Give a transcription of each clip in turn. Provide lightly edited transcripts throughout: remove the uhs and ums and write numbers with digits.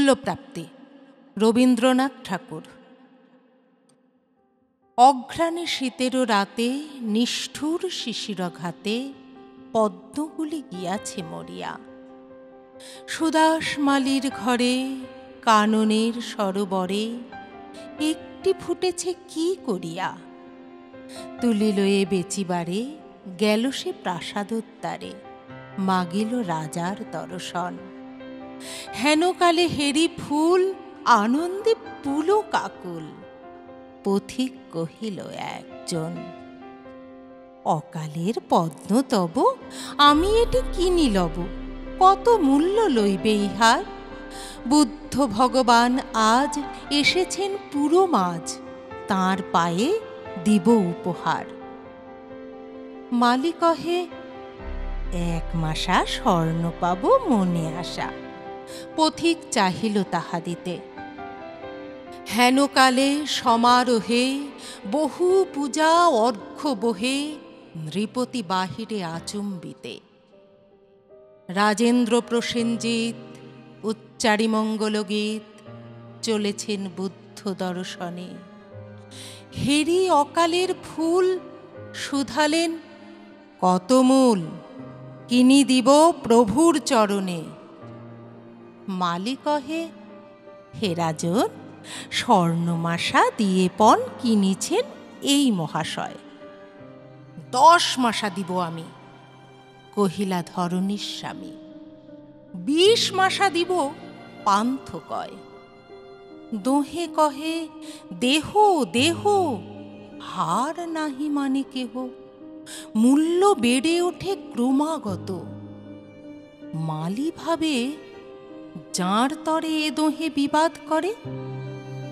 তুল্যপ্রাপ্তি, রবীন্দ্রনাথ ঠাকুর। অঘ্রাণে শীতেরও রাতে, নিষ্ঠুর শিশিরঘাতে পদ্মগুলি গিয়াছে মরিয়া। সুদাস মালির ঘরে, কাননের সরোবরে একটি ফুটেছে কি করিয়া। তুলিল এ বেচিবারে, গেল সে প্রাসাদোদ্দারে, মাগিল রাজার দর্শন। হেনকালে হেরি ফুল, আনন্দে পুলক আকুল। পথিক কহিল একজন, অকালের পদ্ম তব, আমি এটি কিনি লব, কত মূল্য লইবে ইহার। বুদ্ধ ভগবান আজ এসেছেন পুরো মাঝ, তাঁর পায়ে দিব উপহার। মালি কহে, এক মাসা স্বর্ণ পাব মনে আশা। পথিক চাহিল তাহা দিতে। হেনকালে সমারোহে, বহু পূজা অর্ঘ্য বহে, নৃপতি বাহিরে আচম্বিতে। রাজেন্দ্র প্রসেনজিৎ উচ্চারি মঙ্গলগীত, চলেছেন বুদ্ধ দর্শনে। হেরি অকালের ফুল, শুধালেন কত মূল, কিনি দিব প্রভুর চরণে। মালি কহে, হে রাজন, স্বর্ণমাসা দিয়ে পণ কিনিছেন এই মহাশয়। 10 মাসা দিব আমি, কহিলা ধরণীর স্বামী। 20 মাসা দিব, পান্থ কয়। দোহে কহে, দেহ দেহ, হার নাহি মানে কেহ, মূল্য বেড়ে ওঠে ক্রমাগত। মালি ভাবে, যার তরে এ দোহে বিবাদ করে,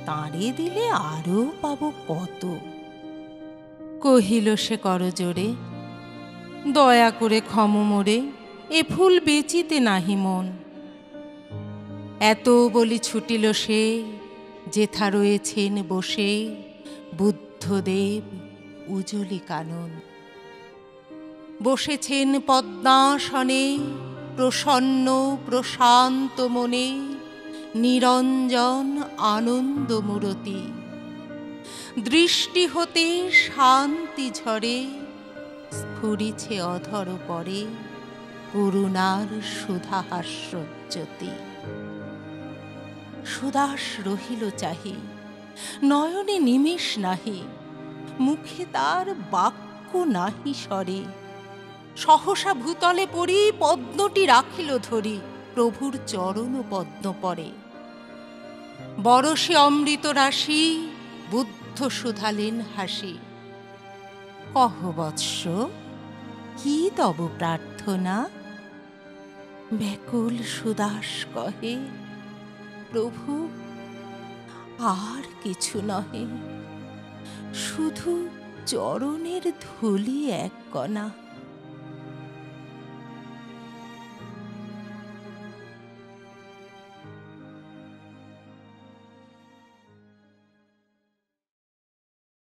তাঁরে দিলে আরও পাব কত। কহিল সে করজোড়ে, দয়া করে ক্ষম মোরে, এ ফুল বেচিতে নাহি মন। এত বলি ছুটিল সে, যেথা রয়েছেন বসে বুদ্ধদেব উজলি কানন। বসেছেন পদ্মাসনে, প্রসন্ন প্রশান্ত মনে, নিরঞ্জন আনন্দমূরতি। দৃষ্টি হতে শান্তি ঝরে, স্ফুরিছে অধর পরে করুণার সুধাহাস্যজ্যোতি। সুদাস রহিল চাহি, নয়নে নিমেষ নাহি, মুখে তার বাক্য নাহি স্বরে। সহসা ভূতলে পড়ি, পদ্মটি রাখিল ধরি, প্রভুর চরণ পদ্ম পরে। বরষে অমৃত রাশি, বুদ্ধ শুধালেন হাসি। কহ বৎস, কি তব প্রার্থনা? ব্যাকুল সুদাস কহে, প্রভু আর কিছু নহে, শুধু চরণের ধূলি এক কণা।